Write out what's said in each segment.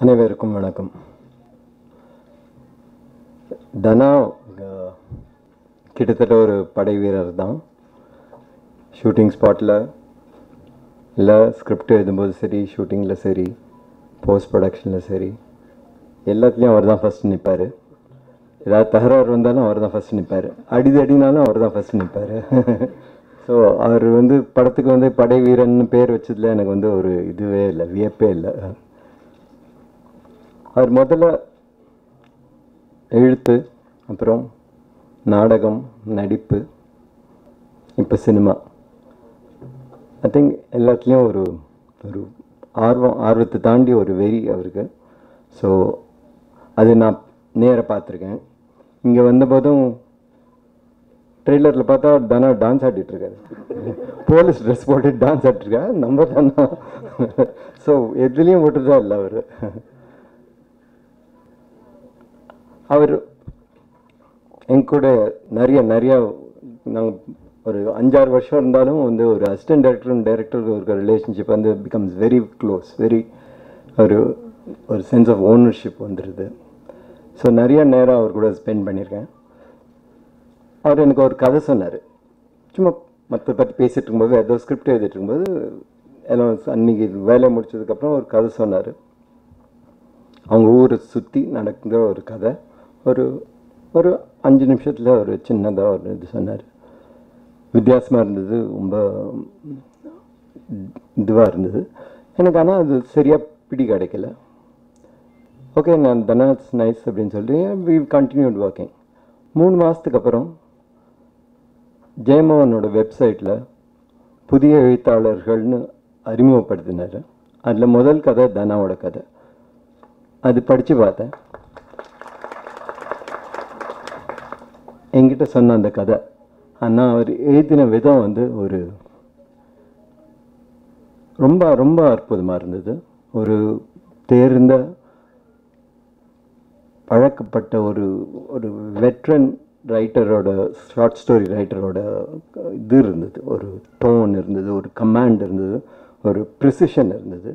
அனைவருக்கும் வணக்கம். தனா கிட்டத்தட்ட ஒரு படை வீரர் தான். ஷூட்டிங் ஸ்பாட்டில் இல்லை, ஸ்கிரிப்ட் எழுதும்போது சரி, ஷூட்டிங்கில் சரி, போஸ்ட் ப்ரொடக்ஷனில் சரி, எல்லாத்துலேயும் அவர் தான் ஃபஸ்ட்டு நிற்பார். ஏதாவது தகராறு வந்தாலும் அவர் தான் ஃபஸ்ட்டு நிற்பார். அடினாலும் அவர் தான் ஃபஸ்ட்டு நிற்பார். ஸோ அவர் படத்துக்கு படை வீரன்னு பேர் வச்சதில் எனக்கு ஒரு இதுவே இல்லை, வியப்பே இல்லை. அவர் முதல்ல எழுத்து, அப்புறம் நாடகம், நடிப்பு, இப்போ சினிமா, ஐ திங்க் எல்லாத்துலேயும் ஒரு ஒரு ஆர்வத்தை தாண்டி ஒரு வெறி அவருக்கு. ஸோ அது நான் நேராக பார்த்துருக்கேன். இங்கே வந்தபோதும் ட்ரெய்லரில் பார்த்தா தானா டான்ஸ் ஆடிட்டுருக்காரு. போலீஸ் ட்ரெஸ் போட்டு டான்ஸ் ஆடிட்டுருக்காரு. நம்ம தானா. ஸோ எதுலேயும் போட்டுதான் இல்லை அவர் எங்கூட நிறைய நாங்கள் ஒரு 5-6 வருஷம் இருந்தாலும் ஒரு அசிஸ்டன்ட் டைரக்டருக்கு ஒரு relationship becomes very close, very ஒரு சென்ஸ் ஆஃப் ஓனர்ஷிப் வந்துடுது. ஸோ நிறைய நேரம் அவர் கூட ஸ்பெண்ட் பண்ணியிருக்கேன். அவர் எனக்கு ஒரு கதை சொன்னார். சும்மா மற்ற பற்றி பேசிகிட்டு இருக்கும்போது, ஏதோ ஸ்கிரிப்ட் எழுதிட்டு இருக்கும்போது, எல்லாம் அன்றைக்கி வேலையை முடிச்சதுக்கப்புறம் ஒரு கதை சொன்னார். அவங்க ஊரை சுற்றி நடக்கிற ஒரு கதை. ஒரு 5 நிமிஷத்தில் ஒரு சின்னதாக ஒரு இது சொன்னார். வித்தியாசமாக இருந்தது, ரொம்ப இதுவாக இருந்தது எனக்கு. ஆனால் அது சரியாக பிடி கிடைக்கல. ஓகே, நான் தனாஸ் நைஸ் அப்படின்னு சொல்லி வி கண்டினியூட் ஒர்க்கிங். 3 மாதத்துக்கு அப்புறம் ஜெயமோகனோட வெப்சைட்டில் புதிய எழுத்தாளர்கள்னு அறிமுகப்படுத்தினார். அதில் முதல் கதை தனாவோட கதை. அது படித்து பார்த்தேன். என்கிட்ட சொன்ன அந்த கதை, ஆனால் அவர் எழுதின விதம் ஒரு ரொம்ப ரொம்ப அற்புதமாக இருந்தது. ஒரு தேர்ந்த பழக்கப்பட்ட ஒரு வெட்ரன் ரைட்டரோட, ஷார்ட் ஸ்டோரி ரைட்டரோட இது இருந்தது. ஒரு டோன் இருந்தது, ஒரு கமாண்ட் இருந்தது, ஒரு ப்ரிசிஷன் இருந்தது.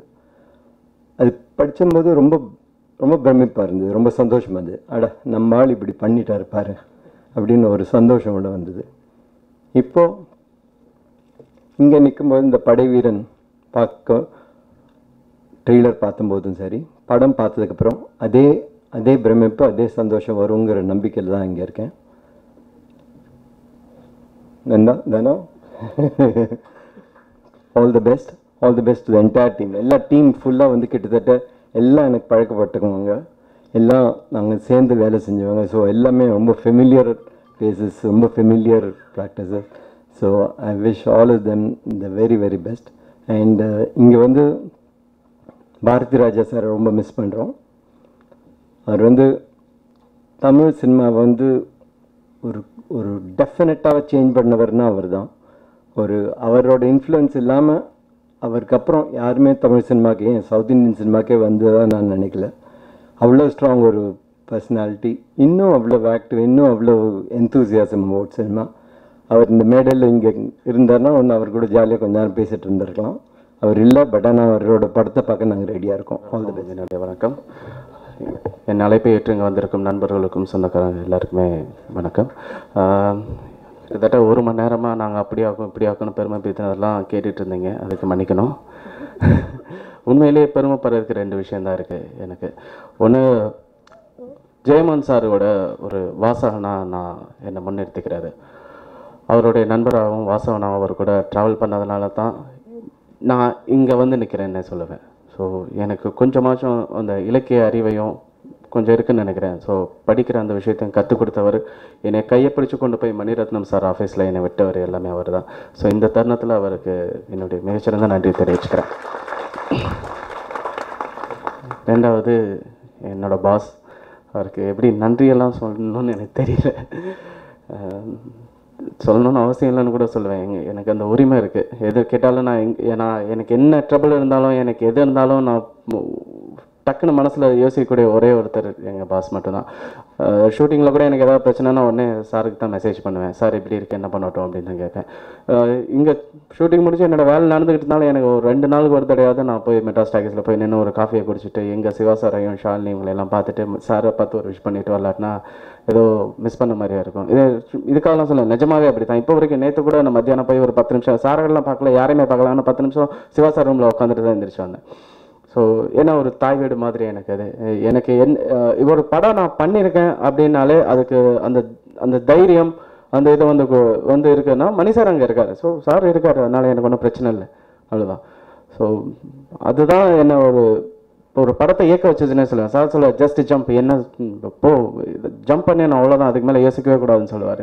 அது படிக்கும்போது ரொம்ப ரொம்ப பிரமிப்பாக இருந்தது, ரொம்ப சந்தோஷமாக இருந்தது. அட, நம்ம ஆள் இப்படி பண்ணிட்டாரு பாரு அப்படின்னு ஒரு சந்தோஷம் கூட வந்தது. இப்போது இங்கே நிற்கும்போது இந்த படை வீரன் ட்ரெய்லர் பார்க்கும்போதும் சரி, படம் பார்த்ததுக்கப்புறம் அதே பிரமிப்பு, அதே சந்தோஷம் வருங்கிற நம்பிக்கையில் தான் இங்கே இருக்கேன். தானோ all the best to the entire team. எல்லா டீம் ஃபுல்லாக கிட்டத்தட்ட எல்லாம் எனக்கு பழக்கப்பட்டுக்குவாங்க. எல்லாம் நாங்கள் சேர்ந்து வேலை செஞ்சவங்க. ஸோ எல்லாமே ரொம்ப ஃபெமிலியர் ஃபேஸஸ், ரொம்ப familiar practices. So I wish all of them the very very best. And இங்கே பாரதி ராஜா சாரை ரொம்ப மிஸ் பண்ணுறோம். அவர் தமிழ் சினிமாவை ஒரு டெஃபினட்டாக சேஞ்ச் பண்ணவர்னா அவர் தான். அவரோட இன்ஃப்ளூயன்ஸ் இல்லாமல் அவருக்கு அப்புறம் யாருமே தமிழ் சினிமாக்கே, சவுத் இந்தியன் சினிமாக்கே வந்ததாக நான் நினைக்கல. அவ்வளோ ஸ்ட்ராங் ஒரு பர்சனாலிட்டி, இன்னும் அவ்வளோ ஆக்டிவ், இன்னும் அவ்வளோ எந்தூசியாசம் அபவுட் சினிமா. அவர் இந்த மேடையில் இங்கே இருந்தார்னா அவர் கூட ஜாலியாக கொஞ்ச நேரம் பேசிகிட்டு இருந்திருக்கலாம். அவர் இல்லை, பட் ஆனால் அவரோட படத்தை பார்க்க நாங்கள் ரெடியாக இருக்கோம். All the best. என்னுடைய வணக்கம். என் அழைப்பை ஏற்று இங்கே வந்திருக்கும் நண்பர்களுக்கும் சொந்தக்காரங்க எல்லாருக்குமே வணக்கம். கிட்டத்தட்ட 1 மணி நேரமாக நாங்கள் அப்படியாக்கும் இப்படியாக்குன்னு பெருமை பேசினதெல்லாம் கேட்டுட்டு இருந்தீங்க, அதுக்கு மன்னிக்கணும். உண்மையிலேயே பெருமைப்படுறதுக்கு 2 விஷயந்தான் இருக்குது எனக்கு. ஒன்று, ஜெயமோகன் சாரோட ஒரு வாசகனாக நான் என்னை முன்னிறுத்திக்கிறாரு. அவருடைய நண்பராகவும் வாசகனாகவும் அவர் கூட ட்ராவல் பண்ணதுனால தான் நான் இங்கே நிற்கிறேன்னே சொல்லுவேன். ஸோ எனக்கு கொஞ்சமாச்சும் அந்த இலக்கிய அறிவையும் கொஞ்சம் இருக்குதுன்னு நினைக்கிறேன். ஸோ படிக்கிற அந்த விஷயத்தையும் கற்றுக் கொடுத்தவர், என்னை கையை பிடிச்சி கொண்டு போய் மணிரத்னம் சார் ஆஃபீஸில் என்னை விட்டவர் எல்லாமே அவர் தான். ஸோ இந்த தருணத்தில் அவருக்கு என்னுடைய மிகச்சிறந்த நன்றி தெரிவிச்சுக்கிறேன். 2வது, என்னோடய பாஸ். அவருக்கு எப்படி நன்றியெல்லாம் சொல்லணும்னு எனக்கு தெரியல. சொல்லணும்னு அவசியம் இல்லைன்னு கூட சொல்லுவேன். எனக்கு அந்த உரிமை இருக்குது. எது கேட்டாலும் நான் எனக்கு என்ன ட்ரபிள் இருந்தாலும், எனக்கு எது இருந்தாலும் நான் டக்குன்னு மனசில் யோசிக்கக்கூடிய ஒரே ஒருத்தர் எங்கள் பாஸ் மட்டும்தான். ஷூட்டிங்கில் கூட எனக்கு ஏதாவது பிரச்சனைனா உடனே சாருக்கு தான் மெசேஜ் பண்ணுவேன், சார் இப்படி இருக்கு என்ன பண்ணட்டும் அப்படின்னு தான் கேட்பேன். இங்கே ஷூட்டிங் முடிச்சு என்னோடய வேலை நடந்துக்கிட்டு இருந்தாலும் எனக்கு ஒரு 2 நாளுக்கு ஒரு தடையாவது நான் போய் மெட்ராஸ் டாக்கீஸில் போய் நின்று ஒரு காஃபியை குடிச்சிட்டு எங்கள் சிவா சாரையும் ஷாலினி இவங்களெல்லாம் பார்த்துட்டு சாரை பார்த்து ஒரு விஷ் பண்ணிட்டு வரலாட்டினா ஏதோ மிஸ் பண்ண மாதிரியா இருக்கும். இதுக்காகலாம் சொல்ல நிஜமாவே அப்படி தான். இப்போ வரைக்கும் நேற்று கூட நான் மத்தியானம் போய் ஒரு 10 நிமிஷம் சார்கள்லாம் பார்க்கல, யாரையுமே பார்க்கல, ஆனால் 10 நிமிஷம் சிவா சார் ரூமில் உட்காந்துட்டு தான் எந்திரிச்சு வந்தேன். ஸோ ஏன்னா ஒரு தாய் வீடு மாதிரி எனக்கு அது. எனக்கு ஒரு படம் நான் பண்ணியிருக்கேன் அப்படின்னாலே அதுக்கு அந்த அந்த தைரியம் அந்த இது வந்து இருக்குன்னா மணி சார் அங்கே இருக்கார். ஸோ சார் இருக்கார், அதனால் எனக்கு ஒன்றும் பிரச்சனை இல்லை, அவ்வளோதான். ஸோ அதுதான் என்ன ஒரு படத்தை இயக்க வச்சதுன்னே சொல்லுவேன். சார் சொல்லுவார் ஜஸ்ட் ஜம்ப், என்ன போ ஜம்ப் பண்ணி நான் அவ்வளோதான், அதுக்கு மேலே யோசிக்கவே கூடாதுன்னு சொல்லுவார்.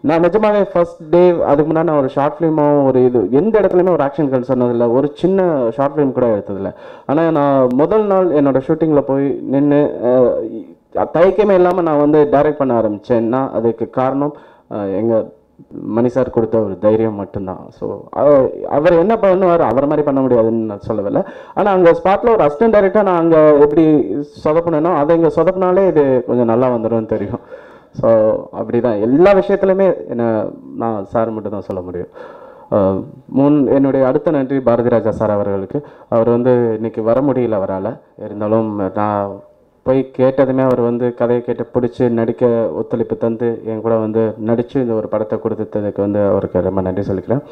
நான் நிஜமாவே ஃபர்ஸ்ட் டே அதுக்கு முன்னாடி நான் ஒரு ஷார்ட் ஃபிலிமோ ஒரு இது எந்த இடத்துலையுமே ஒரு ஆக்ஷன் கன் சொன்னதில்லை, ஒரு சின்ன ஷார்ட் ஃபிலிம் கூட எடுத்ததில்லை. ஆனால் நான் முதல் நாள் என்னோடய ஷூட்டிங்கில் போய் நின்று தயக்கமே இல்லாமல் நான் வந்து டைரக்ட் பண்ண ஆரம்பித்தேன்னா அதுக்கு காரணம் எங்கள் மணி சார் கொடுத்த ஒரு தைரியம் மட்டும்தான். ஸோ அவர் என்ன பண்ணுவார், அவர் மாதிரி பண்ண முடியாதுன்னு நான் சொல்லவில்லை. ஆனால் அங்கே ஸ்பாட்டில் ஒரு அசிஸ்டன்ட் டைரக்டாக நான் அங்கே எப்படி சொதப்பினேனோ அதை இங்கே சொதப்பினாலே இது கொஞ்சம் நல்லா வந்துடும் தெரியும். ஸோ அப்படி தான் எல்லா விஷயத்துலையுமே நான் சார் மட்டும் தான் சொல்ல முடியும். என்னுடைய அடுத்த நன்றி பாரதி ராஜா சார் அவர்களுக்கு. அவர் வந்து இன்னைக்கு வர முடியல அவரால், இருந்தாலும் நான் போய் கேட்டதுமே அவர் வந்து கதையை கேட்டு பிடிச்சி நடிக்க ஒத்துழைப்பு தந்து என் கூட வந்து நடித்து இந்த ஒரு படத்தை கொடுத்ததுக்கு வந்து அவருக்கு ரொம்ப நன்றி சொல்லிக்கிறேன்.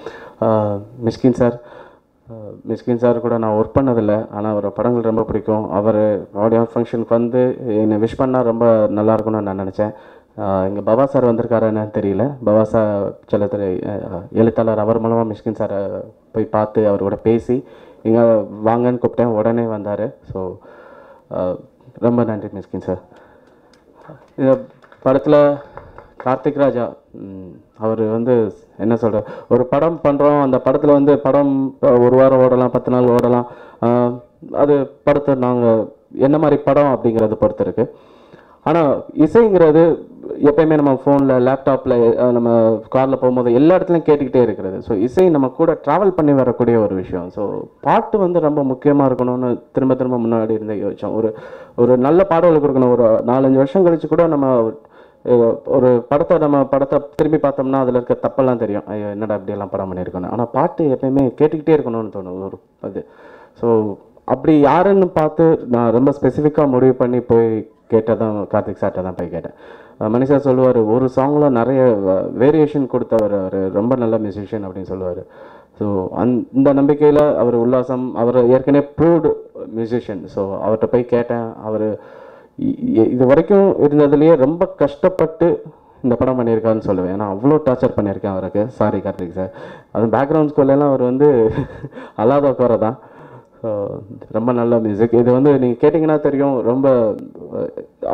மிஸ்கின் சார் கூட நான் ஒர்க் பண்ணதில்லை, ஆனால் அவர் படங்கள் ரொம்ப பிடிக்கும். அவர் ஆடியோ ஃபங்க்ஷனுக்கு வந்து என்னை விஷ் பண்ணால் ரொம்ப நல்லாயிருக்கும்னு நான் நினச்சேன். இங்கே பவா சார் வந்திருக்காருன்னு தெரியல. பவா சார் சிலத்துறை எழுத்தாளர், அவர் மூலமாக மிஸ்கின் சாரை போய் பார்த்து அவர் கூட பேசி இங்கே வாங்கன்னு கூப்பிட்டேன், உடனே வந்தார். ஸோ ரொம்ப நன்றி மிஸ்கின் சார். இந்த படத்தில் கார்த்திக் ராஜா அவர் வந்து என்ன சொல்கிறார், ஒரு படம் பண்ணுறோம், அந்த படத்தில் வந்து படம் 1 வாரம் ஓடலாம், 10 நாள் ஓடலாம். அது படத்தை நாங்கள் என்ன மாதிரி படம் அப்படிங்கிறத பொறுத்து இருக்குது. ஆனால் இசைங்கிறது எப்பயுமே நம்ம ஃபோனில் லேப்டாப்பில் நம்ம காரில் போகும்போது எல்லா இடத்துலையும் கேட்டுக்கிட்டே இருக்கிறது. ஸோ இசை நம்ம கூட ட்ராவல் பண்ணி வரக்கூடிய ஒரு விஷயம். ஸோ பாட்டு வந்து ரொம்ப முக்கியமாக இருக்கணும்னு திரும்ப திரும்ப முன்னாடி இருந்து யோசித்தோம். ஒரு நல்ல பாடல் கொடுக்கணும். ஒரு 4-5 வருஷம் கழிச்சு கூட நம்ம ஒரு படத்தை திரும்பி பார்த்தோம்னா அதில் இருக்க தப்பெல்லாம் தெரியும், ஐயோ என்னடா இப்படியெல்லாம் படம் பண்ணியிருக்கணும். ஆனால் பாட்டு எப்பயுமே கேட்டுக்கிட்டே இருக்கணும்னு தோணும் ஒரு அது. ஸோ அப்படி யாருன்னு பார்த்து நான் ரொம்ப ஸ்பெசிஃபிக்காக முடிவு பண்ணி போய் கேட்டதான் கார்த்திக் சார்கிட்ட தான் போய் கேட்டேன். மணி சார் சொல்லுவார், ஒரு சாங்கில் நிறைய வேரியேஷன் கொடுத்தவர், அவர் ரொம்ப நல்ல மியூசிஷியன் அப்படின்னு சொல்லுவார். ஸோ இந்த நம்பிக்கையில் அவர் உல்லாசம், அவர் ஏற்கனவே ப்ரூவ்டு மியூசிஷியன். ஸோ அவர்கிட்ட போய் கேட்டேன். அவர் இது வரைக்கும் இருந்ததுலேயே ரொம்ப கஷ்டப்பட்டு இந்த படம் பண்ணியிருக்காருன்னு சொல்லுவேன். ஏன்னா அவ்வளோ டார்ச்சர் பண்ணியிருக்கேன் அவருக்கு. Sorry Karthik sir. அதுவும் பேக்ரவுண்ட் ஸ்கூல்லாம் அவர் வந்து அல்லாத குறை தான். ரொம்ப நல்ல மியூசிக். இது வந்து நீங்கள் கேட்டிங்கன்னா தெரியும், ரொம்ப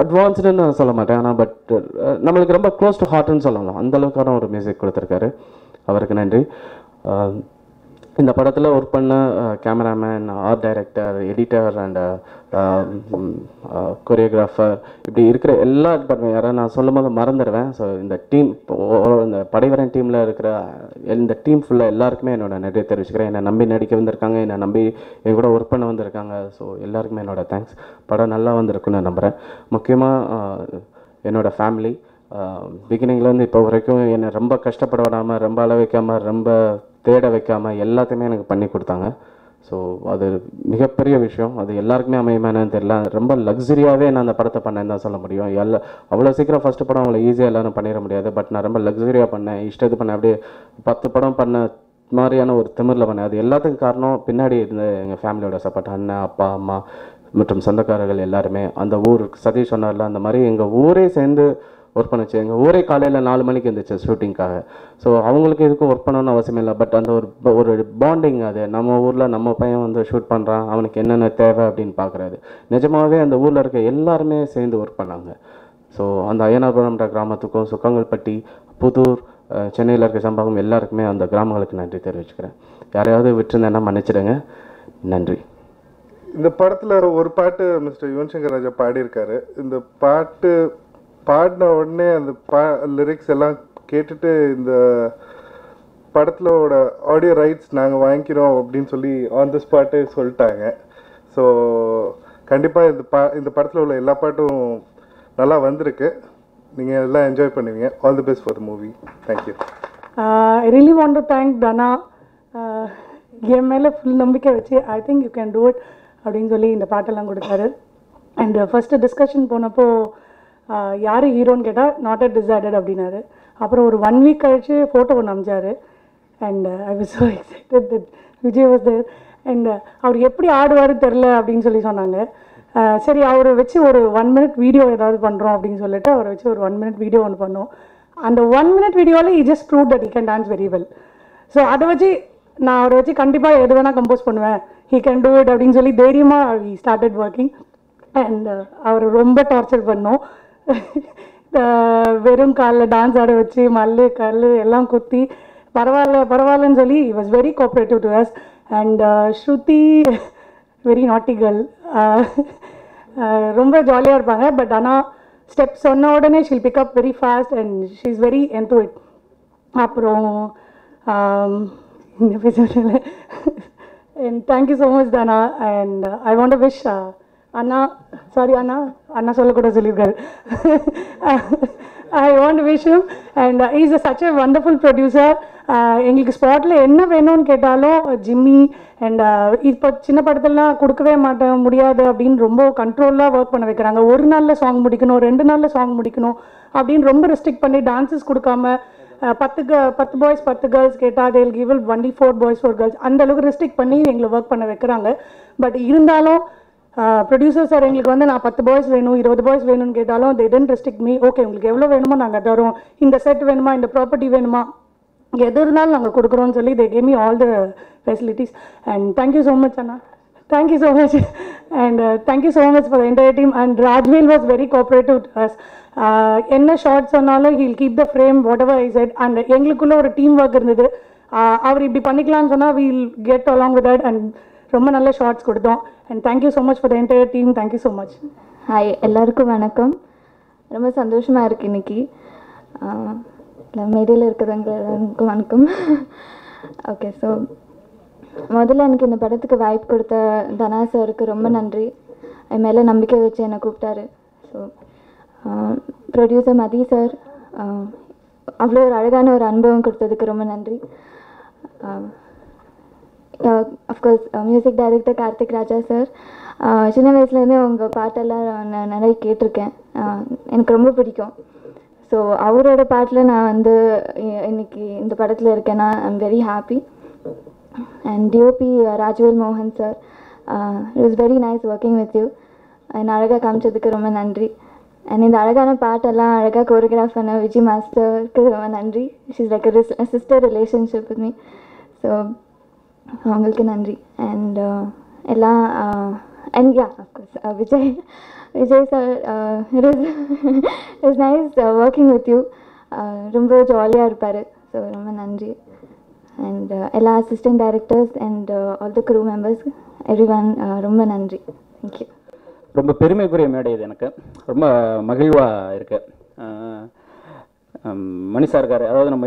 அட்வான்ஸ்டுன்னு நான் சொல்ல மாட்டேன், ஆனால் பட் நம்மளுக்கு ரொம்ப க்ளோஸ் டு ஹார்ட்னு சொல்லலாம், அந்தளவுக்கான ஒரு மியூசிக் கொடுத்துருக்காரு. அவருக்கு நன்றி. இந்த படத்தில் ஒர்க் பண்ண cameraman, art director, editor and choreographer, இப்படி இருக்கிற எல்லா டிபார்ட்மெண்ட் யாராவது நான் சொல்லும் போது மறந்துடுவேன். ஸோ இந்த டீம், இந்த படைவரன் டீமில் இருக்கிற இந்த டீம் ஃபுல்லாக எல்லாருக்குமே என்னோட நன்றி தெரிவிச்சுக்கிறேன். என்னை நம்பி நடிக்க வந்திருக்காங்க, என்னை நம்பி என் கூட ஒர்க் பண்ண வந்திருக்காங்க. ஸோ எல்லாருக்குமே என்னோட தேங்க்ஸ். படம் நல்லா வந்திருக்குன்னு நம்புகிறேன். முக்கியமாக என்னோடய ஃபேமிலி பிகினிங்லேருந்து இப்போ வரைக்கும் என்னை ரொம்ப கஷ்டப்பட விடாமல், ரொம்ப அள வைக்காமல், ரொம்ப தேட வைக்காமல் எல்லாத்தையுமே எனக்கு பண்ணி கொடுத்தாங்க. ஸோ அது மிகப்பெரிய விஷயம். அது எல்லாருக்குமே அமையுமானு தெரியல. ரொம்ப லக்ஸரியாகவே நான் அந்த படத்தை பண்ணேன்னு தான் சொல்ல முடியும். அவ்வளோ சீக்கிரம் ஃபஸ்ட்டு படம் அவ்வளோ ஈஸியாக எல்லாரும் பண்ணிட முடியாது. பட் நான் ரொம்ப லக்ஸரியாக பண்ணேன், இஷ்டத்து பண்ணேன். அப்படியே 10 படம் பண்ண மாதிரியான ஒரு திமிரில் பண்ணேன். அது எல்லாத்துக்கும் காரணம் பின்னாடி இருந்த எங்கள் ஃபேமிலியோட சப்போர்ட். அண்ணன், அப்பா, அம்மா மற்றும் சொந்தக்காரர்கள் எல்லாருமே. அந்த ஊர் சதீஷ் சொன்னார்ல, அந்த மாதிரி எங்கள் ஊரே சேர்ந்து ஒர்க் பண்ணிச்சு. எங்கள் ஊரே காலையில் 4 மணிக்கு இருந்துச்சு ஷூட்டிங்காக. ஸோ அவங்களுக்கு இதுக்கும் ஒர்க் பண்ணணும்னு அவசியம் இல்லை. பட் அந்த ஒரு பாண்டிங், அது நம்ம ஊரில் நம்ம பையன் வந்து ஷூட் பண்ணுறான், அவனுக்கு என்னென்ன தேவை அப்படின்னு பார்க்குறாரு. நிஜமாகவே அந்த ஊரில் இருக்க எல்லாருமே சேர்ந்து ஒர்க் பண்ணாங்க. ஸோ அந்த அய்யனார்புரம்ன்ற கிராமத்துக்கும், சுக்கங்கல்பட்டி, புதூர், சென்னையில் இருக்க சம்பவம் எல்லாருக்குமே அந்த கிராமங்களுக்கு நன்றி தெரிவிச்சுக்கிறேன். யாரையாவது விட்டுருந்தேன்னா மன்னிச்சிடுங்க. நன்றி. இந்த படத்தில் ஒரு பாட்டு மிஸ்டர் யுவன் சங்கர் ராஜா பாடியிருக்காரு. இந்த பாட்டு பாடின உடனே அந்த லிரிக்ஸ் எல்லாம் கேட்டுட்டு இந்த படத்திலோட ஆடியோ ரைட்ஸ் நாங்கள் வாங்கிக்கிறோம் அப்படின்னு சொல்லி ஆன் த ஸ்பாட்டே சொல்லிட்டாங்க. ஸோ கண்டிப்பாக இந்த படத்தில் உள்ள எல்லா பாட்டும் நல்லா வந்திருக்கு. நீங்கள் எல்லாம் என்ஜாய் பண்ணுவீங்க. All the best for the movie. Thank you. I really want to thank Dana. என் மேலே ஃபுல் நம்பிக்கை வச்சு I think you can do it அப்படின்னு சொல்லி இந்த பாட்டெல்லாம் கொடுத்தாரு. அண்ட் ஃபஸ்ட்டு டிஸ்கஷன் போனப்போ யார் ஹீரோன்னு கேட்டால் நாட் அட் டிசைடட் அப்படின்னாரு. அப்புறம் ஒரு 1 வீக் கழிச்சு ஃபோட்டோ ஒன்று அமிச்சார். And I was so excited that Vijay was there. And அவர் எப்படி ஆடுவார் தெரில அப்படின்னு சொல்லி சொன்னாங்க. சரி அவரை வச்சு ஒரு 1 minute வீடியோ ஏதாவது பண்ணுறோம் அப்படின்னு சொல்லிட்டு அவரை வச்சு ஒரு 1 minute வீடியோ ஒன்று பண்ணோம். அந்த 1 minute வீடியோவில் he just proved that he can dance very well. So அதை வச்சு நான் அவரை வச்சு கண்டிப்பாக எது வேணால் கம்போஸ் பண்ணுவேன், he can do it அப்படின்னு சொல்லி தைரியமாக we started working. அண்ட் அவர் ரொம்ப டார்ச்சர் பண்ணோம். வெறும் காலில் டான்ஸ் ஆட வச்சு மல்லு கல் எல்லாம் குத்தி பரவாயில்லன்னு சொல்லி he was very cooperative to us. And Shruti very naughty girl, ரொம்ப ஜாலியாக இருப்பாங்க. பட் ஆனால் ஸ்டெப் சொன்ன உடனே she'll pick up very fast and she is very into it. அப்புறம் இந்த பேசுகிறேன். அண்ட் தேங்க்யூ ஸோ மச் தானா. And I want to wish அண்ணா, சாரி அண்ணா சொல்லக்கூட சொல்லியிருக்காரு. I want to wish him and is such a wonderful producer. எங்களுக்கு ஸ்பாட்டில் என்ன வேணும்னு கேட்டாலும் ஜிம்மி அண்ட் இப்போ சின்ன படத்துலலாம் கொடுக்கவே மாட்டேன் முடியாது அப்படின்னு ரொம்ப கண்ட்ரோலாக ஒர்க் பண்ண வைக்கிறாங்க. ஒரு நாளில் சாங் முடிக்கணும், 2 நாளில் சாங் முடிக்கணும் அப்படின்னு ரொம்ப ரெஸ்ட்ரிக்ட் பண்ணி டான்ஸஸ் கொடுக்காம 10 பாய்ஸ் 10 கேர்ள்ஸ் கேட்டால் they'll give only 4 boys 4 girls அந்த அளவுக்கு ரெஸ்ட்ரிக்ட் பண்ணி எங்களை ஒர்க் பண்ண வைக்கிறாங்க. பட் இருந்தாலும் ப்ரொடியூசர் சார் எங்களுக்கு வந்து நான் 10 பாய்ஸ் வேணும் 20 பாய்ஸ் வேணும்னு கேட்டாலும் they didn't restrict me. Okay உங்களுக்கு எவ்வளோ வேணுமோ நாங்கள் தரோம், இந்த செட் வேணுமா, இந்த ப்ராப்பர்ட்டி வேணுமா, எது இருந்தாலும் நாங்கள் கொடுக்குறோன்னு சொல்லி they gave me all the facilities. And thank you so much Anna, thank you so much. And thank you so much for the entire team. And Rajveer was very cooperative to us. என்ன shorts சொன்னாலும் he'll keep the frame whatever I said. And எங்களுக்குள்ள ஒரு team work இருந்தது. அவர் இப்படி பண்ணிக்கலாம்னு சொன்னால் we'll get along with that. And ரொம்ப நல்ல ஷார்ட்ஸ் கொடுத்தோம். And thank you so much for the entire team. Thank you so much. Hi எல்லாருக்கும் வணக்கம். ரொம்ப சந்தோஷமாக இருக்குது இன்றைக்கி. மேடையில் இருக்கிறவங்க எல்லாருக்கும் வணக்கம். ஓகே, ஸோ முதல்ல எனக்கு இந்த படத்துக்கு வாய்ப்பு கொடுத்த தனா சாருக்கு ரொம்ப நன்றி. என் மேலே நம்பிக்கை வச்சு என்னை கூப்பிட்டாரு. ஸோ ப்ரொடியூசர் மதி சார் அவ்வளோ ஒரு அழகான ஒரு அனுபவம் கொடுத்ததுக்கு ரொம்ப நன்றி. அஃப்கோர்ஸ் மியூசிக் டைரக்டர் கார்த்திக் ராஜா சார், சின்ன வயசுலேருந்தே உங்கள் பாட்டெல்லாம் நான் நிறைய கேட்டிருக்கேன், எனக்கு ரொம்ப பிடிக்கும். ஸோ அவரோட பாட்டில் நான் வந்து இன்னைக்கு இந்த படத்தில் இருக்கேன்னா I'm very happy. And DOP Rajvel மோகன் sir, it was very nice working with you. என்னை அழகாக காமிச்சதுக்கு ரொம்ப நன்றி. அண்ட் இந்த அழகான பாட்டெல்லாம் அழகாக கோரியோகிராஃப் பண்ண விஜய் மாஸ்டருக்கு ரொம்ப நன்றி. She's like a sister relationship with me. So அவங்களுக்கு நன்றி. அண்ட் எல்லாம் and yeah of course Vijay sir, it is nice working with you. ரொம்ப ஜாலியாக இருப்பார். ஸோ ரொம்ப நன்றி. அண்ட் எல்லா assistant directors and all the crew members everyone ரொம்ப நன்றி. தேங்க்யூ. ரொம்ப பெருமைக்குரிய மேடை இது, எனக்கு ரொம்ப மகிழ்வாக இருக்குது. மணி சார் இருக்கார், அதாவது நம்ம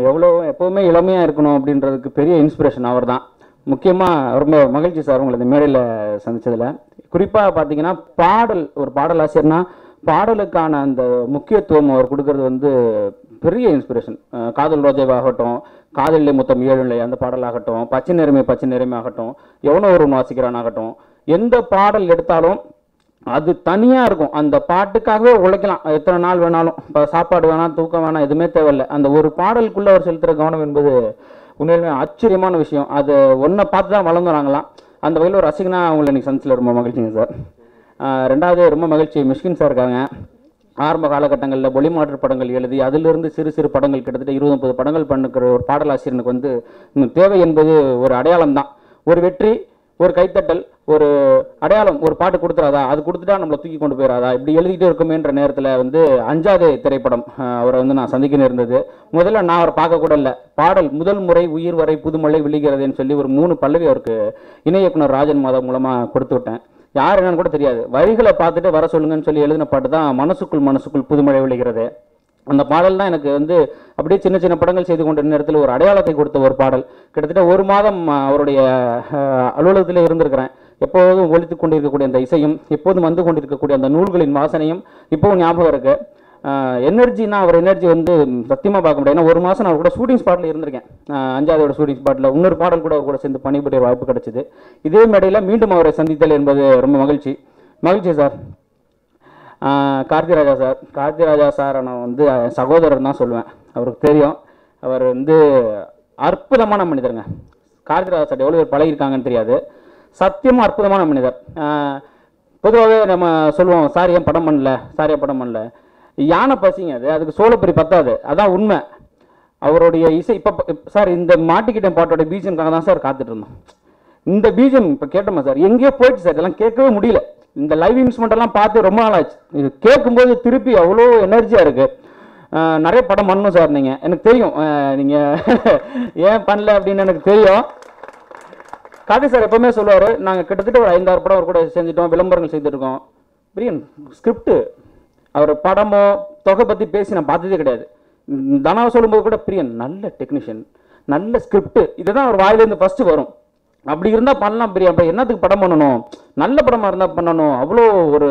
எப்போவுமே இளமையாக இருக்கணும் அப்படின்றதுக்கு பெரிய இன்ஸ்பிரேஷன் அவர் தான். முக்கியமாக ரொம்ப மகிழ்ச்சி சார் உங்களை இந்த மேடையில் சந்தித்ததில். குறிப்பாக பார்த்தீங்கன்னா ஒரு பாடல் ஆசிரியர்னா பாடலுக்கான அந்த முக்கியத்துவம் அவர் கொடுக்கறது வந்து பெரிய இன்ஸ்பிரேஷன். காதல் ரோஜாவாகட்டும், காதலிலே மொத்தம் 7 நிலை அந்த பாடலாகட்டும், பச்சை நிறமே ஆகட்டும், எவனோ ஒரு வாசிக்கிறான் ஆகட்டும், எந்த பாடல் எடுத்தாலும் அது தனியாக இருக்கும். அந்த பாட்டுக்காகவே உழைக்கலாம், எத்தனை நாள் வேணாலும். இப்போ சாப்பாடு வேணாம், தூக்கம் வேணாம், எதுவுமே தேவையில்லை. அந்த ஒரு பாடலுக்குள்ளே அவர் செலுத்துகிற கவனம் என்பது உண்மையிலுமே ஆச்சரியமான விஷயம். அது ஒன்றை பார்த்து தான் வளர்ந்துறாங்களாம். அந்த வகையில் ஒரு ரசிகனாக அவங்களை இன்றைக்கி சந்திச்சில் ரொம்ப மகிழ்ச்சிங்க சார். ரெண்டாவது ரொம்ப மகிழ்ச்சி மிஷ்கின் சார் இருக்காங்க. ஆரம்ப காலகட்டங்களில் ஒளி மாற்று படங்கள் எழுதி அதிலிருந்து சிறு படங்கள் கிட்டத்தட்ட 20-30 படங்கள் பண்ணுக்கிற ஒரு பாடலாசிரியனுக்கு வந்து தேவை என்பது ஒரு அடையாளம் தான். ஒரு வெற்றி, ஒரு கைத்தட்டல், ஒரு அடையாளம், ஒரு பாட்டு கொடுத்துறாதா, அது கொடுத்துட்டா நம்மளை தூக்கி கொண்டு போயிடாதா, இப்படி எழுதிட்டே இருக்குமேன்ற நேரத்தில் வந்து அஞ்சாதே திரைப்படம் அவரை வந்து நான் சந்திக்க நேர்ந்தது. முதல்ல நான் அவரை பார்க்க கூட இல்லை. பாடல் முதல் முறை உயிர் வரை புதுமழை விழுகிறதுன்னு சொல்லி ஒரு 3 பல்லவி அவருக்கு இணை இயக்குனர் ராஜன் மாதா மூலமாக கொடுத்து விட்டேன். யார் என்னன்னு கூட தெரியாது, வரிகளை பார்த்துட்டு வர சொல்லுங்கன்னு சொல்லி எழுதின பாட்டு தான் மனசுக்குள் புதுமழை விழுகிறது. அந்த பாடல் தான் எனக்கு வந்து அப்படியே சின்ன படங்கள் செய்து கொண்டிருந்த நேரத்தில் ஒரு அடையாளத்தை கொடுத்த ஒரு பாடல். கிட்டத்தட்ட 1 மாதம் அவருடைய அலுவலகத்திலே இருந்திருக்கிறேன். எப்போதும் ஒழித்து கொண்டிருக்கக்கூடிய அந்த இசையும் எப்போதும் வந்து கொண்டிருக்கக்கூடிய அந்த நூல்களின் வாசனையும் இப்போவும் ஞாபகம் இருக்கு. எனர்ஜினா அவர் எனர்ஜி வந்து சத்தியமாக பார்க்க முடியாது. ஏன்னா ஒரு மாதம் நான் கூட ஷூட்டிங் ஸ்பாட்டில் இருந்திருக்கேன். 5ஆவதோட ஷூட்டிங் ஸ்பாட்டில் இன்னொரு பாடல் கூட அவர் கூட சேர்ந்து பணிபுரிய வாய்ப்பு கிடைச்சிது. இதே மேடையில் மீண்டும் அவரை சந்தித்தல் என்பது ரொம்ப மகிழ்ச்சி சார். கார்த்திராஜா சார், கார்த்திராஜா சார் நான் வந்து சகோதரர் தான் சொல்லுவேன். அவருக்கு தெரியும், அவர் வந்து அற்புதமான மனிதருங்க. கார்த்திராஜா சார் எவ்வளோ பேர் பழகிருக்காங்கன்னு தெரியாது, சத்தியமாக அற்புதமான மனிதர். பொதுவாகவே நம்ம சொல்லுவோம் சார் ஏன் படம் பண்ணல, சார் ஏன் படம் பண்ணல, யானை பசிங்க அது, அதுக்கு சோளப்பொரி பத்தாது, அதான் உண்மை. அவருடைய இசை இப்போ சார் இந்த மாட்டிக்கிட்ட பாட்டோட பீஜியம்காக தான் சார் காத்துட்டு இருந்தோம். இந்த பீஜியம் இப்போ கேட்டோமா சார், எங்கேயோ போயிடுச்சு சார், இதெல்லாம் கேட்கவே முடியல. இந்த லைவ் இன்ஸ்ட்ருமெண்ட் எல்லாம் பார்த்து ரொம்ப நாள் ஆச்சு. இது கேட்கும்போது திருப்பி அவ்வளோ எனர்ஜியாக இருக்குது. நிறைய படம் பண்ணணும் சார். நீங்கள் எனக்கு தெரியும் நீங்கள் ஏன் பண்ணல அப்படின்னு எனக்கு தெரியும். கார்த்தி சார் எப்பவுமே சொல்லுவார், நாங்கள் கிட்டத்தட்ட ஒரு 5-6 படம் அவர் கூட செஞ்சுட்டோம், விளம்பரங்கள் செய்துருக்கோம். பிரியன் ஸ்கிரிப்ட் அவர் படமோ தொகை பற்றி பேசி நான் பார்த்ததே கிடையாது. தனாவை சொல்லும்போது கூட பிரியன் நல்ல டெக்னீஷியன், நல்ல ஸ்கிரிப்ட், இதுதான் அவர் வாயிலேருந்து ஃபஸ்ட்டு வரும். அப்படி இருந்தால் பண்ணலாம் பிரியா, அப்போ என்னத்துக்கு படம் பண்ணணும், நல்ல படமாக இருந்தால் பண்ணணும். அவ்வளோ ஒரு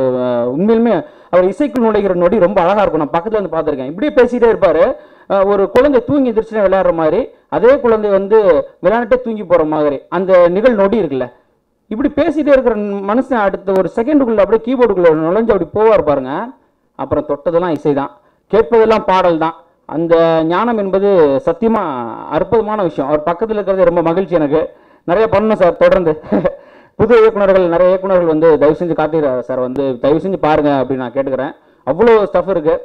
உண்மையிலுமே அவர் இசைக்குள் நுழைகிற நொடி ரொம்ப அழகாக இருக்கும். நான் பக்கத்தில் வந்து பார்த்துருக்கேன். இப்படியே பேசிகிட்டே இருப்பார். ஒரு குழந்தை தூங்கி எதிர்ச்சுனா விளையாடுற மாதிரி, அதே குழந்தை வந்து விளையாண்டுட்டே தூங்கி போகிற மாதிரி அந்த நிகழ் நொடி இருக்குல்ல, இப்படி பேசிகிட்டே இருக்கிற மனுஷன் அடுத்த ஒரு செகண்டுக்குள்ளே அப்படியே கீபோர்டுக்குள்ளே நுழைஞ்சு அப்படி போவார் பாருங்க. அப்புறம் தொட்டதெல்லாம் இசை தான், கேட்பதெல்லாம் பாடல் தான். அந்த ஞானம் என்பது சத்தியமாக அற்புதமான விஷயம். அவர் பக்கத்தில் இருக்கிறது ரொம்ப மகிழ்ச்சி எனக்கு. நிறைய பண்ணணும் சார் தொடர்ந்து. புது இயக்குநர்கள், நிறைய இயக்குநர்கள் வந்து தயவு செஞ்சு கார்த்திராஜா சார் வந்து தயவு செஞ்சு பாருங்கள் அப்படின்னு நான் கேட்டுக்கிறேன். அவ்வளோ ஸ்டஃப் இருக்குது.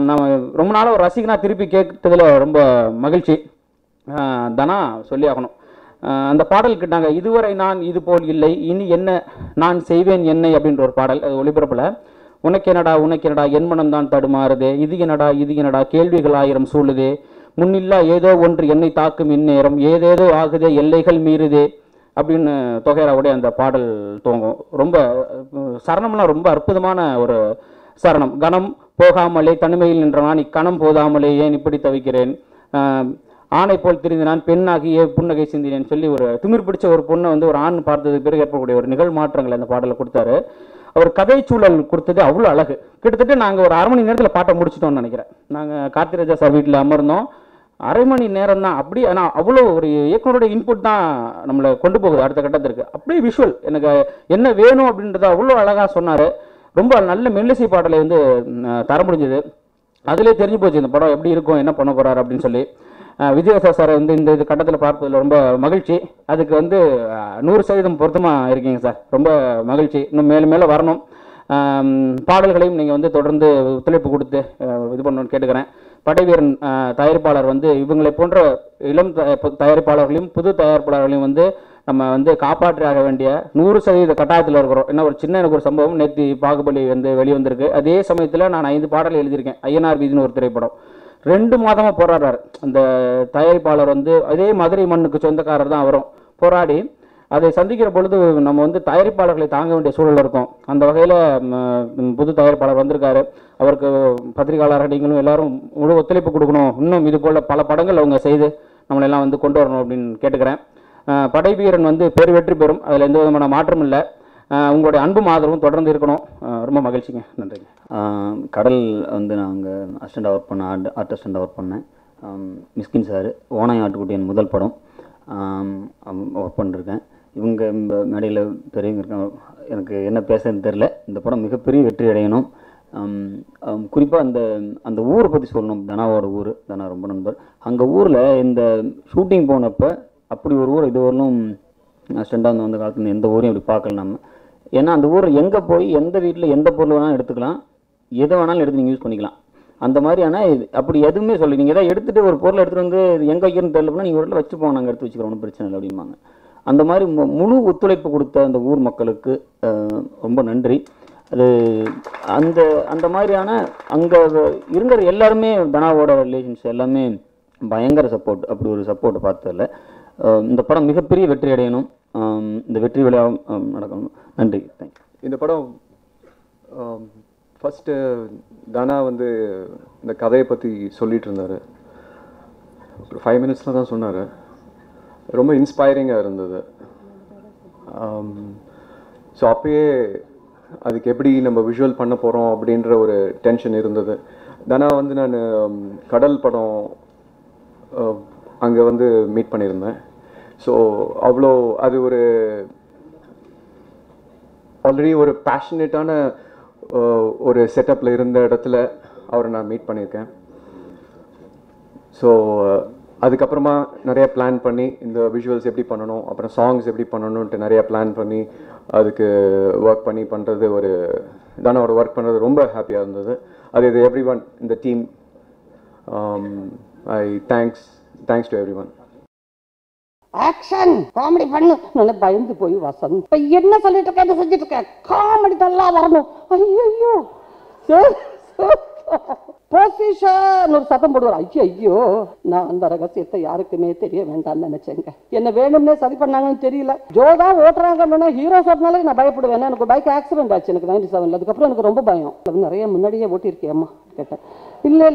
நம்ம ரொம்ப நாளாக ஒரு ரசிகனாக திருப்பி கேட்கறதுல ரொம்ப மகிழ்ச்சி. தனா சொல்லி ஆகணும். அந்த பாடலுக்கு நாங்கள் இதுவரை நான் இது போல் இல்லை, இனி என்ன நான் செய்வேன் என்னை அப்படின்ற ஒரு பாடல், அது ஒளிபரப்பில் உனக்கெனடா உனக்கெனடா என் மனம் தான் தடுமாறுதே, இது என்னடா கேள்விகள் 1000 சூழுதே, முன்னில்லா ஏதோ ஒன்று என்னை தாக்கும் இந்நேரம், ஏதேதோ ஆகுதே எல்லைகள் மீறுதே அப்படின்னு தொகைராவுடைய அந்த பாடல் துவங்கும். ரொம்ப சரணம்லாம் ரொம்ப அற்புதமான ஒரு சரணம். கணம் போகாமலே தனிமையில் நின்ற நான் இக்கணம் போதாமலே ஏன் இப்படி தவிக்கிறேன், ஆணை போல் திரிந்து நான் பெண்ணாகி புன்னகை சிந்தினேன்னு சொல்லி ஒரு திமிர் பிடிச்ச ஒரு பொண்ணை வந்து ஒரு ஆண் பார்த்ததுக்கு பிறகு ஏற்படக்கூடிய ஒரு நிகழ் மாற்றங்களை அந்த பாடலை கொடுத்தாரு. அவர் கதை சூழல் கொடுத்தது அவ்வளோ அழகு. கிட்டத்தட்ட நாங்கள் ஒரு 1/2 மணி நேரத்தில் பாட்டை முடிச்சிட்டோம்னு நினைக்கிறேன். நாங்கள் கார்த்திராஜா சார் வீட்டில் அமர்ந்தோம், 1/2 மணி நேரம் தான். அப்படி ஆனால் அவ்வளோ ஒரு இயக்குனருடைய இன்புட் தான் நம்மளை கொண்டு போகுது அடுத்த கட்டத்திற்கு. அப்படியே விஷுவல் எனக்கு என்ன வேணும் அப்படின்றத அவ்வளோ அழகாக சொன்னார். ரொம்ப நல்ல மெல்லிசை பாடலை வந்து தர முடிஞ்சது. அதிலே தெரிஞ்சு போச்சு இந்த படம் எப்படி இருக்கும், என்ன பண்ண போகிறார் அப்படின்னு சொல்லி. விஜயசார் சார் வந்து இந்த இது கட்டத்தில் பார்ப்பதில் ரொம்ப மகிழ்ச்சி. அதுக்கு வந்து 100% பொருத்தமாக இருக்கீங்க சார், ரொம்ப மகிழ்ச்சி. இன்னும் மேலும் மேலே வரணும். பாடல்களையும் நீங்கள் வந்து தொடர்ந்து ஒத்துழைப்பு கொடுத்து இது பண்ணணும்னு கேட்டுக்கிறேன். படைவீரன் தயாரிப்பாளர் வந்து இவங்களை போன்ற இளம் தயாரிப்பாளர்களையும் புது தயாரிப்பாளர்களையும் வந்து நம்ம வந்து காப்பாற்றாக வேண்டிய 100% கட்டாயத்தில் இருக்கிறோம். என்ன ஒரு சின்ன எனக்கு ஒரு சம்பவம், நேற்று பாகுபலி வந்து வெளிவந்திருக்கு. அதே சமயத்தில் நான் 5 பாடல் எழுதியிருக்கேன். ஐயனார் வீதின்னு ஒரு திரைப்படம் 2 மாதமாக போராடுறாரு அந்த தயாரிப்பாளர். வந்து அதே மதுரை மண்ணுக்கு சொந்தக்காரர் தான் அவரும். போராடி அதை சந்திக்கிற பொழுது நம்ம வந்து தயாரிப்பாளர்களை தாங்க வேண்டிய சூழல் இருக்கும். அந்த வகையில் புது தயாரிப்பாளர் வந்திருக்காரு. அவருக்கு பத்திரிகையாளர் நீங்களும் எல்லாரும் முழு ஒத்துழைப்பு கொடுக்கணும். இன்னும் இது போல் பல படங்கள் அவங்க செய்து நம்மளெல்லாம் வந்து கொண்டு வரணும் அப்படின்னு கேட்டுக்கிறேன். படைவீரன் வந்து வெற்றி பெறும், அதில் எந்த விதமான மாற்றம் இல்லை. உங்களுடைய அன்பும் ஆதரவும் தொடர்ந்து இருக்கணும். ரொம்ப மகிழ்ச்சிங்க, நன்றிங்க. கடல் வந்து நாங்கள் அசிஸ்டண்டாக ஒர்க் பண்ணேன், ஆர்ட் அசிஸ்டண்டாக ஒர்க் பண்ணேன். மிஸ்கின் சார் ஓனாய் ஆட்டுக்குட்டியின் முதல் படம் ஒர்க் பண்ணிருக்கேன். இவங்க மேடையில் பெரியவங்க இருக்காங்க, எனக்கு என்ன பேசுறதுன்னு தெரில. இந்த படம் மிகப்பெரிய வெற்றி அடையணும். குறிப்பாக அந்த ஊரை பற்றி சொல்லணும். தனாவோட ஊர், தனா ரொம்ப நண்பர். அங்கே ஊரில் இந்த ஷூட்டிங் போனப்போ அப்படி ஒரு ஊர் இது வரலும் அசிஸ்டண்டாக வந்த காலத்தில் எந்த ஊரையும் அப்படி பார்க்கல நம்ம. ஏன்னா அந்த ஊர் எங்கே போய் எந்த வீட்டில் எந்த பொருள் வேணாலும் எடுத்துக்கலாம், எதை வேணாலும் எடுத்து நீங்கள் யூஸ் பண்ணிக்கலாம். அந்த மாதிரி. ஆனால் அப்படி எதுவுமே சொல்லி நீங்கள் எதாவது எடுத்துகிட்டு ஒரு பொருளை எடுத்துகிட்டு வந்து எங்கே வைக்கிறன்னு தெரியலன்னா நீங்கள் ஒரு இடத்துல வச்சு போங்க, நாங்கள் எடுத்து வச்சுக்கிறோம், ஒன்றும் பிரச்சனை இல்லை அப்படிம்பாங்க. அந்த மாதிரி முழு ஒத்துழைப்பு கொடுத்த அந்த ஊர் மக்களுக்கு ரொம்ப நன்றி. அது அந்த மாதிரியான அங்கே இருக்கிற எல்லாருமே தனாவோட ரிலேஷன்ஸ் எல்லாமே பயங்கர சப்போர்ட். அப்படி ஒரு சப்போர்ட்டை பார்த்ததில்ல. இந்த படம் மிகப்பெரிய வெற்றி அடையணும், இந்த வெற்றி விழா நடக்கணும். நன்றி, தேங்க்யூ. இந்த படம் ஃபஸ்ட்டு தனா வந்து இந்த கதையை பற்றி சொல்லிகிட்டு இருந்தார். ஒரு 5 மினிட்ஸில் தான் சொன்னார். ரொம்ப இன்ஸ்பைரிங்காக இருந்தது. ஸோ அப்பயே அதுக்கு எப்படி நம்ம விஷுவல் பண்ண போகிறோம் அப்படின்ற ஒரு டென்ஷன் இருந்தது. தானா வந்து நான் கடல் படம் அங்கே வந்து மீட் பண்ணியிருந்தேன். ஸோ அவ்வளோ அது ஒரு ஆல்ரெடி ஒரு பேஷனேட்டான ஒரு செட்டப்பில் இருந்த இடத்துல அவரை நான் மீட் பண்ணியிருக்கேன். ஸோ அதுக்கப்புறமா நிறைய பிளான் பண்ணி இந்த விஷுவல்ஸ் எப்படி பண்ணணும், அப்புறம் சாங்ஸ் எப்படி பண்ணணுன்ட்டு நிறைய பிளான் பண்ணி அதுக்கு ஒர்க் பண்ணி பண்ணுறது ஒரு தானோட ஒர்க் பண்ணுறது ரொம்ப ஹாப்பியாக இருந்தது. அது இது எவ்ரி ஒன் இந்த team I thanks to every one. Action comedy பண்ணு நல்லா பயந்து போய் வசந்த் இப்போ என்ன சொல்லிட்டு இருக்கேன், என்ன செஞ்சுட்டு இருக்கேன், காமெடி நல்லா வரணும். ஐயோ பொசிஷன் ஒரு சத்தம் போடுவார். ஐயோ நான் அந்த ரகசியத்தை யாருக்குமே தெரிய வேண்டாம்னு நினைச்சேங்க. என்ன வேணும்னே சரி பண்ணாங்கன்னு தெரியல. ஜோதா ஓட்டுறாங்கன்னா ஹீரோ சொன்னாலே நான் பயப்படுவேன். எனக்கு பைக் ஆக்சிடென்ட் ஆச்சு எனக்கு 97. அதுக்கப்புறம் எனக்கு ரொம்ப பயம். நிறைய முன்னாடியே ஓட்டியிருக்கேம்மா கேட்டேன். இல்லை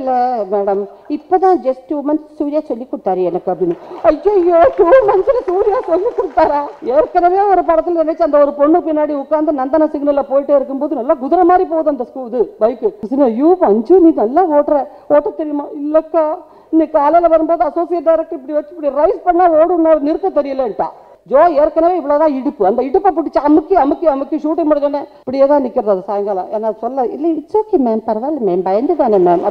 மேடம் இப்போதான் ஜஸ்ட் 2 months சூர்யா சொல்லி கொடுத்தாரு எனக்கு அப்படின்னு. ஐயோ 2 months சூர்யா சொல்லி கொடுத்தாரா? ஏற்கனவே ஒரு படத்தில் நினைச்சு அந்த ஒரு பொண்ணு பின்னாடி உட்காந்து நந்தன சிக்னல்ல போயிட்டே இருக்கும்போது நல்லா குதிரை மாதிரி போகுது அந்த இது பைக்கு. ஐயோ பஞ்சு நீ நல்லா ஓட்ட தெரியுமா? இல்லக்கா இன்னைக்கு காலையில் வரும்போது அசோசியேட் டைரக்டர் இப்படி வச்சு இப்படி ரைஸ் பண்ணா ஓடும் நிறுத்த தெரியலன்ட்டா. ஜோ ஏற்கனவே இவ்வளோதான் இடுப்பு, அந்த இடுப்பை பிடிச்சி அமுக்கி ஷூட்டிங் முடிஞ்சோடனே இப்படியே தான் நிற்கிறது அது சாயங்காலம். என்ன சொல்ல இல்லை இட்ஸ் ஓகே மேம் பரவாயில்ல மேம் பயந்து தானே மேம்.